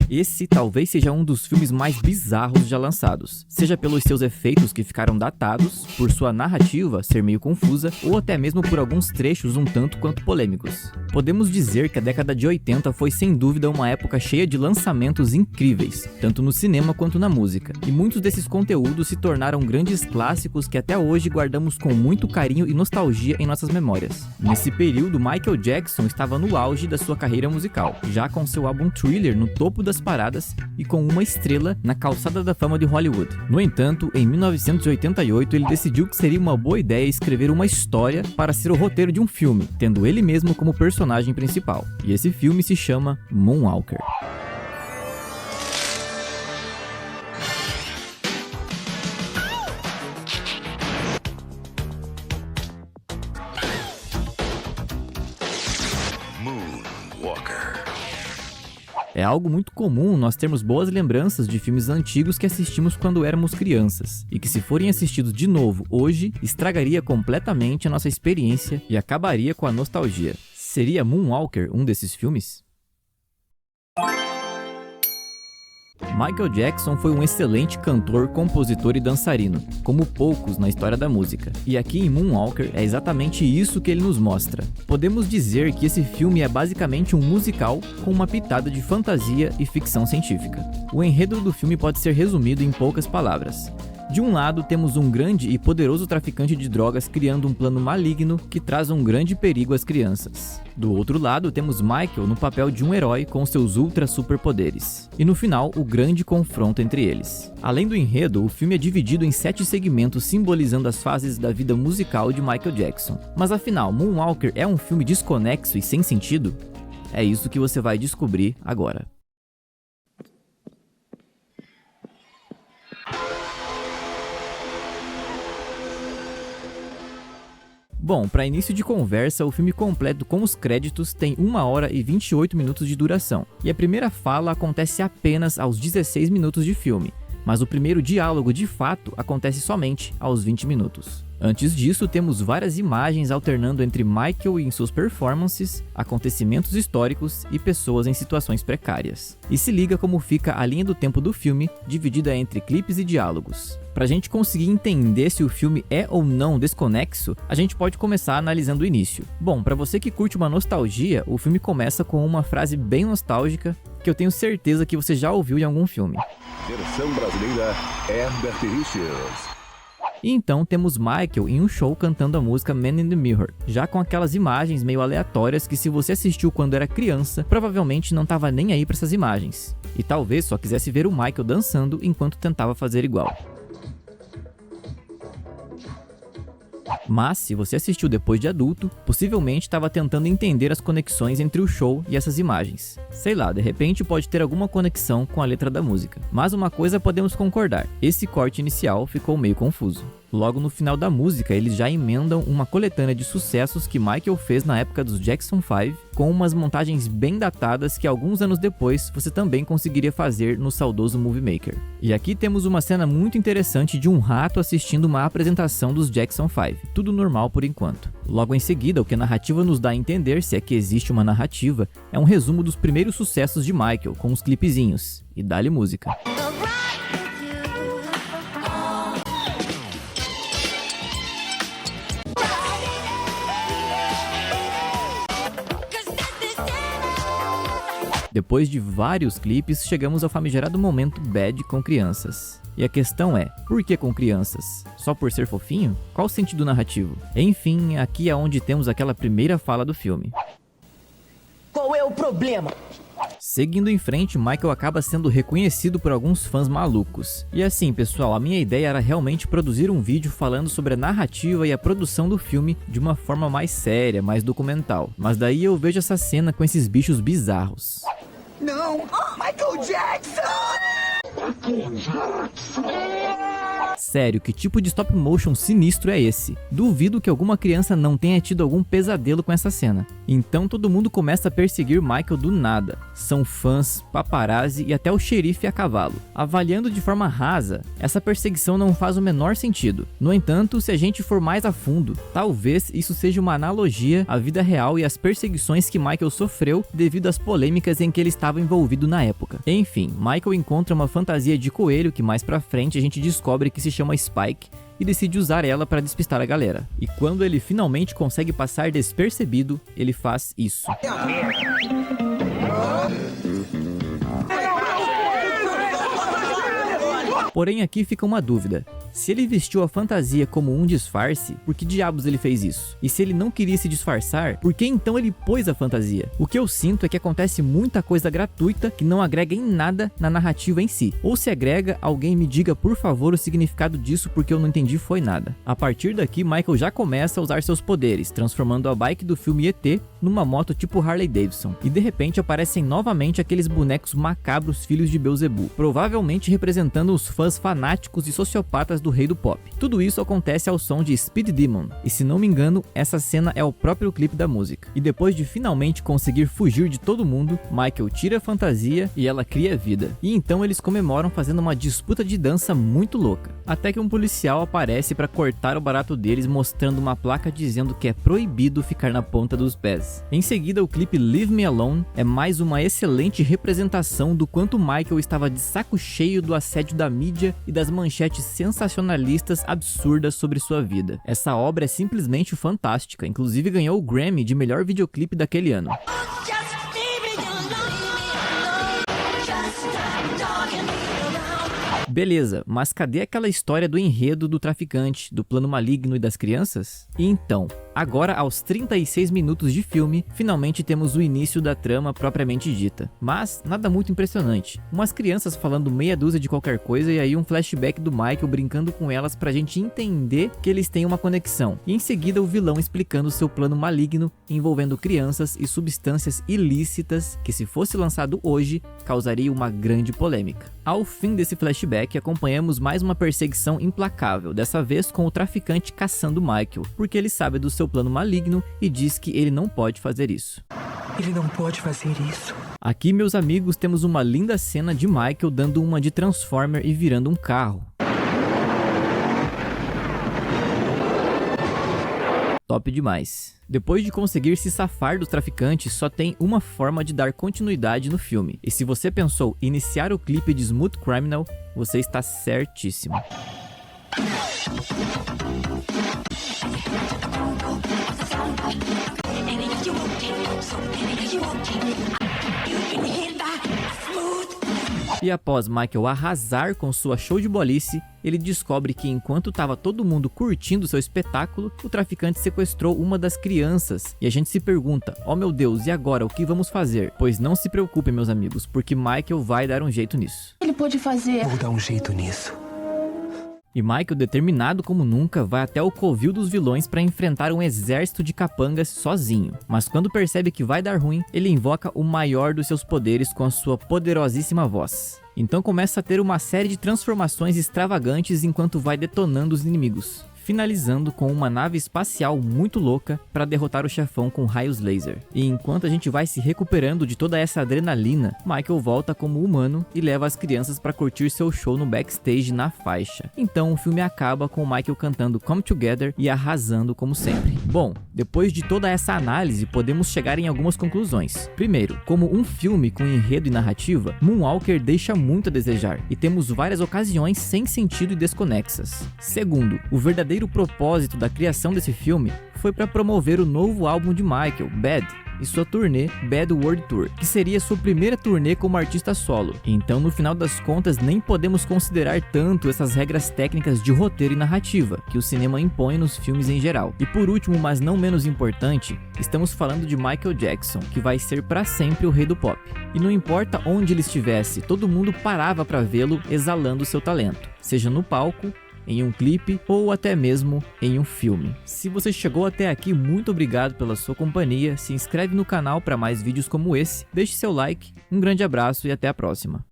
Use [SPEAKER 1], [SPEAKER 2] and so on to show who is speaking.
[SPEAKER 1] Esse talvez seja um dos filmes mais bizarros já lançados, seja pelos seus efeitos que ficaram datados, por sua narrativa ser meio confusa, ou até mesmo por alguns trechos um tanto quanto polêmicos. Podemos dizer que a década de 80 foi sem dúvida uma época cheia de lançamentos incríveis, tanto no cinema quanto na música, e muitos desses conteúdos se tornaram grandes clássicos que até hoje guardamos com muito carinho e nostalgia em nossas memórias. Nesse período, Michael Jackson estava no auge da sua carreira musical, já com seu álbum Thriller no topo das paradas e com uma estrela na calçada da fama de Hollywood. No entanto, em 1988 ele decidiu que seria uma boa ideia escrever uma história para ser o roteiro de um filme, tendo ele mesmo como personagem principal. E esse filme se chama Moonwalker. É algo muito comum nós termos boas lembranças de filmes antigos que assistimos quando éramos crianças, e que se forem assistidos de novo hoje, estragaria completamente a nossa experiência e acabaria com a nostalgia. Seria Moonwalker um desses filmes? Michael Jackson foi um excelente cantor, compositor e dançarino, como poucos na história da música. E aqui em Moonwalker é exatamente isso que ele nos mostra. Podemos dizer que esse filme é basicamente um musical com uma pitada de fantasia e ficção científica. O enredo do filme pode ser resumido em poucas palavras. De um lado, temos um grande e poderoso traficante de drogas criando um plano maligno que traz um grande perigo às crianças. Do outro lado, temos Michael no papel de um herói com seus ultra superpoderes. E no final, o grande confronto entre eles. Além do enredo, o filme é dividido em 7 segmentos simbolizando as fases da vida musical de Michael Jackson. Mas afinal, Moonwalker é um filme desconexo e sem sentido? É isso que você vai descobrir agora. Bom, para início de conversa, o filme completo com os créditos tem 1 hora e 28 minutos de duração, e a primeira fala acontece apenas aos 16 minutos de filme, mas o primeiro diálogo de fato acontece somente aos 20 minutos. Antes disso, temos várias imagens alternando entre Michael em suas performances, acontecimentos históricos e pessoas em situações precárias. E se liga como fica a linha do tempo do filme, dividida entre clipes e diálogos. Pra gente conseguir entender se o filme é ou não desconexo, a gente pode começar analisando o início. Bom, pra você que curte uma nostalgia, o filme começa com uma frase bem nostálgica que eu tenho certeza que você já ouviu em algum filme.
[SPEAKER 2] Versão brasileira, Herbert Richards.
[SPEAKER 1] E então temos Michael em um show cantando a música Man in the Mirror, já com aquelas imagens meio aleatórias que se você assistiu quando era criança, provavelmente não estava nem aí para essas imagens. E talvez só quisesse ver o Michael dançando enquanto tentava fazer igual. Mas, se você assistiu depois de adulto, possivelmente estava tentando entender as conexões entre o show e essas imagens. Sei lá, de repente pode ter alguma conexão com a letra da música. Mas uma coisa podemos concordar, esse corte inicial ficou meio confuso. Logo no final da música, eles já emendam uma coletânea de sucessos que Michael fez na época dos Jackson 5, com umas montagens bem datadas que alguns anos depois você também conseguiria fazer no saudoso Movie Maker. E aqui temos uma cena muito interessante de um rato assistindo uma apresentação dos Jackson 5, tudo normal por enquanto. Logo em seguida, o que a narrativa nos dá a entender, se é que existe uma narrativa, é um resumo dos primeiros sucessos de Michael, com os clipezinhos, e dá-lhe música. Depois de vários clipes, chegamos ao famigerado momento bad com crianças. E a questão é, por que com crianças? Só por ser fofinho? Qual o sentido narrativo? Enfim, aqui é onde temos aquela primeira fala do filme.
[SPEAKER 3] Qual é o problema?
[SPEAKER 1] Seguindo em frente, Michael acaba sendo reconhecido por alguns fãs malucos. E assim, pessoal, a minha ideia era realmente produzir um vídeo falando sobre a narrativa e a produção do filme de uma forma mais séria, mais documental. Mas daí eu vejo essa cena com esses bichos bizarros.
[SPEAKER 3] Não! Michael Jackson!
[SPEAKER 1] Sério, que tipo de stop motion sinistro é esse? Duvido que alguma criança não tenha tido algum pesadelo com essa cena. Então todo mundo começa a perseguir Michael do nada. São fãs, paparazzi e até o xerife a cavalo. Avaliando de forma rasa, essa perseguição não faz o menor sentido. No entanto, se a gente for mais a fundo, talvez isso seja uma analogia à vida real e às perseguições que Michael sofreu devido às polêmicas em que ele estava envolvido na época. Enfim, Michael encontra uma fantasia de coelho que mais pra frente a gente descobre que se chama Spike e decide usar ela para despistar a galera. E quando ele finalmente consegue passar despercebido, ele faz isso. Porém, aqui fica uma dúvida. Se ele vestiu a fantasia como um disfarce, por que diabos ele fez isso? E se ele não queria se disfarçar, por que então ele pôs a fantasia? O que eu sinto é que acontece muita coisa gratuita que não agrega em nada na narrativa em si. Ou se agrega, alguém me diga por favor o significado disso, porque eu não entendi foi nada. A partir daqui, Michael já começa a usar seus poderes, transformando a bike do filme ET numa moto tipo Harley Davidson. E de repente aparecem novamente aqueles bonecos macabros filhos de Beelzebub, provavelmente representando os fãs fanáticos e sociopatas do rei do pop. Tudo isso acontece ao som de Speed Demon, e se não me engano, essa cena é o próprio clipe da música. E depois de finalmente conseguir fugir de todo mundo, Michael tira a fantasia e ela cria vida. E então eles comemoram fazendo uma disputa de dança muito louca. Até que um policial aparece para cortar o barato deles, mostrando uma placa dizendo que é proibido ficar na ponta dos pés. Em seguida, o clipe Leave Me Alone é mais uma excelente representação do quanto Michael estava de saco cheio do assédio da mídia e das manchetes sensacionalistas absurdas sobre sua vida. Essa obra é simplesmente fantástica, inclusive ganhou o Grammy de melhor videoclipe daquele ano. Beleza, mas cadê aquela história do enredo do traficante, do plano maligno e das crianças? E então, agora aos 36 minutos de filme, finalmente temos o início da trama propriamente dita. Mas nada muito impressionante. Umas crianças falando meia dúzia de qualquer coisa e aí um flashback do Michael brincando com elas pra gente entender que eles têm uma conexão. E em seguida o vilão explicando seu plano maligno envolvendo crianças e substâncias ilícitas que, se fosse lançado hoje, causaria uma grande polêmica. Ao fim desse flashback, acompanhamos mais uma perseguição implacável, dessa vez com o traficante caçando Michael, porque ele sabe do seu plano maligno e diz que ele não pode fazer isso.
[SPEAKER 4] Ele não pode fazer isso.
[SPEAKER 1] Aqui, meus amigos, temos uma linda cena de Michael dando uma de Transformer e virando um carro. Top demais. Depois de conseguir se safar dos traficantes, só tem uma forma de dar continuidade no filme. E se você pensou em iniciar o clipe de Smooth Criminal, você está certíssimo. E após Michael arrasar com sua show de bolice, ele descobre que enquanto estava todo mundo curtindo seu espetáculo, o traficante sequestrou uma das crianças. E a gente se pergunta, oh meu Deus, e agora o que vamos fazer? Pois não se preocupem, meus amigos, porque Michael vai dar um jeito nisso.
[SPEAKER 3] Ele pode fazer.
[SPEAKER 4] Vou dar um jeito nisso.
[SPEAKER 1] E Michael, determinado como nunca, vai até o covil dos vilões para enfrentar um exército de capangas sozinho. Mas quando percebe que vai dar ruim, ele invoca o maior dos seus poderes com a sua poderosíssima voz. Então começa a ter uma série de transformações extravagantes enquanto vai detonando os inimigos, finalizando com uma nave espacial muito louca para derrotar o chefão com raios laser. E enquanto a gente vai se recuperando de toda essa adrenalina, Michael volta como humano e leva as crianças para curtir seu show no backstage na faixa. Então o filme acaba com o Michael cantando Come Together e arrasando como sempre. Bom, depois de toda essa análise, podemos chegar em algumas conclusões. Primeiro, como um filme com enredo e narrativa, Moonwalker deixa muito a desejar, e temos várias ocasiões sem sentido e desconexas. Segundo, o verdadeiro propósito da criação desse filme foi para promover o novo álbum de Michael, Bad, e sua turnê Bad World Tour, que seria sua primeira turnê como artista solo. Então, no final das contas, nem podemos considerar tanto essas regras técnicas de roteiro e narrativa que o cinema impõe nos filmes em geral. E por último, mas não menos importante, estamos falando de Michael Jackson, que vai ser para sempre o rei do pop. E não importa onde ele estivesse, todo mundo parava para vê-lo exalando seu talento, seja no palco, em um clipe ou até mesmo em um filme. Se você chegou até aqui, muito obrigado pela sua companhia, se inscreve no canal para mais vídeos como esse, deixe seu like, um grande abraço e até a próxima.